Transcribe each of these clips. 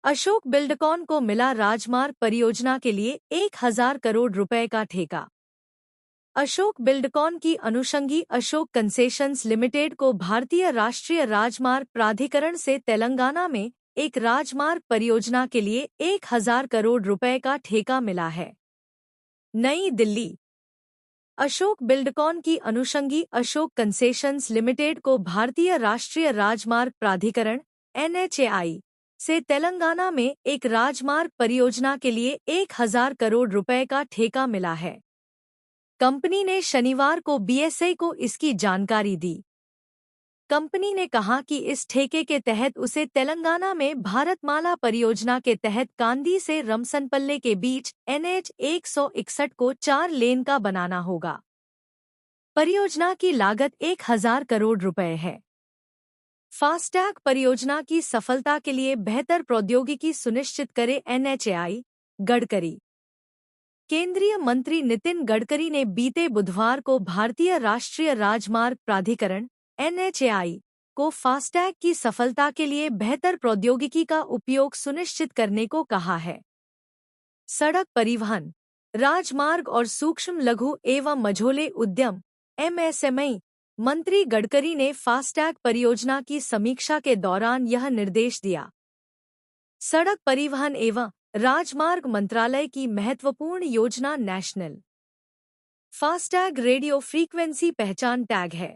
Ashok Buildcon को मिला राजमार्ग परियोजना के लिए 1,000 करोड़ रुपए का ठेका। अशोक बिल्डकॉन की अनुषंगी अशोक कंसेशंस लिमिटेड को भारतीय राष्ट्रीय राजमार्ग प्राधिकरण से तेलंगाना में एक राजमार्ग परियोजना के लिए 1,000 करोड़ रुपए का ठेका मिला है। नई दिल्ली। अशोक बिल्डकॉन की अनुषंगी अशोक कंसेशंस लिमिटेड को भारतीय राष्ट्रीय राजमार्ग प्राधिकरण (NHAI) से तेलंगाना में एक राजमार्ग परियोजना के लिए 1,000 करोड़ रुपए का ठेका मिला है। कंपनी ने शनिवार को BSI को इसकी जानकारी दी। कंपनी ने कहा कि इस ठेके के तहत उसे तेलंगाना में भारतमाला परियोजना के तहत कांदी से रमसनपल्ले के बीच NH 161 को 4 लेन का बनाना होगा। परियोजना की लागत 1,000 करोड़ रुपए है। फास्टैग परियोजना की सफलता के लिए बेहतर प्रौद्योगिकी सुनिश्चित करे NHAI, गडकरी। केंद्रीय मंत्री नितिन गडकरी ने बीते बुधवार को भारतीय राष्ट्रीय राजमार्ग प्राधिकरण (NHAI) को फास्टैग की सफलता के लिए बेहतर प्रौद्योगिकी का उपयोग सुनिश्चित करने को कहा है। सड़क परिवहन, राजमार्ग और सूक्ष्म लघु एवं मझोले उद्यम (MSME) मंत्री गडकरी ने फास्टैग परियोजना की समीक्षा के दौरान यह निर्देश दिया। सड़क परिवहन एवं राजमार्ग मंत्रालय की महत्वपूर्ण योजना नेशनल फास्टैग रेडियो फ्रीक्वेंसी पहचान टैग है।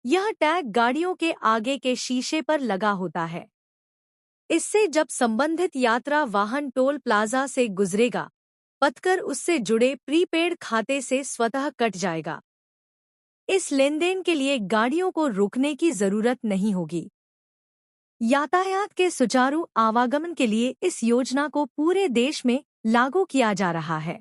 यह टैग गाड़ियों के आगे के शीशे पर लगा होता है। इससे जब संबंधित यात्रा वाहन टोल प्लाजा से गुजरेगा, पथकर उससे जुड़े प्रीपेड खाते से स्वतः कट जाएगा। इस लेनदेन के लिए गाड़ियों को रोकने की जरूरत नहीं होगी। यातायात के सुचारू आवागमन के लिए इस योजना को पूरे देश में लागू किया जा रहा है।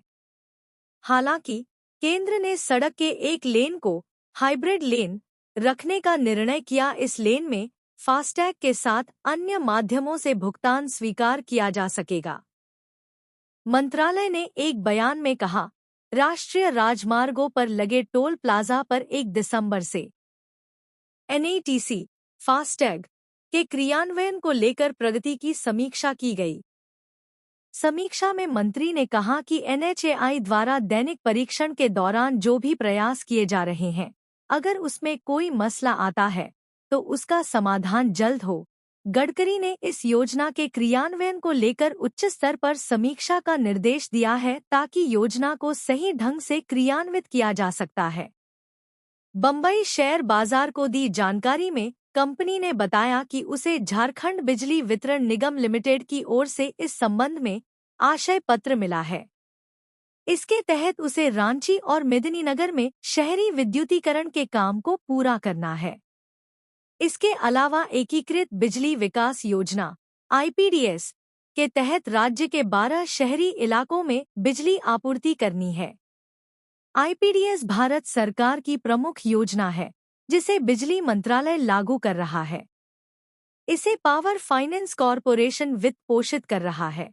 हालांकि केंद्र ने सड़क के एक लेन को हाइब्रिड लेन रखने का निर्णय किया। इस लेन में फास्टैग के साथ अन्य माध्यमों से भुगतान स्वीकार किया जा सकेगा। मंत्रालय ने एक बयान में कहा, राष्ट्रीय राजमार्गों पर लगे टोल प्लाजा पर 1 दिसंबर से NETC फास्टैग के क्रियान्वयन को लेकर प्रगति की समीक्षा की गई। समीक्षा में मंत्री ने कहा कि NHAI द्वारा दैनिक परीक्षण के दौरान जो भी प्रयास किए जा रहे हैं, अगर उसमें कोई मसला आता है तो उसका समाधान जल्द हो। गडकरी ने इस योजना के क्रियान्वयन को लेकर उच्च स्तर पर समीक्षा का निर्देश दिया है ताकि योजना को सही ढंग से क्रियान्वित किया जा सकता है। बम्बई शेयर बाजार को दी जानकारी में कंपनी ने बताया कि उसे झारखंड बिजली वितरण निगम लिमिटेड की ओर से इस संबंध में आशय पत्र मिला है। इसके तहत उसे रांची और मेदिनीनगर में शहरी विद्युतीकरण के काम को पूरा करना है। इसके अलावा एकीकृत बिजली विकास योजना IPDS के तहत राज्य के 12 शहरी इलाकों में बिजली आपूर्ति करनी है। IPDS भारत सरकार की प्रमुख योजना है जिसे बिजली मंत्रालय लागू कर रहा है। इसे पावर फाइनेंस कॉरपोरेशन वित्त पोषित कर रहा है।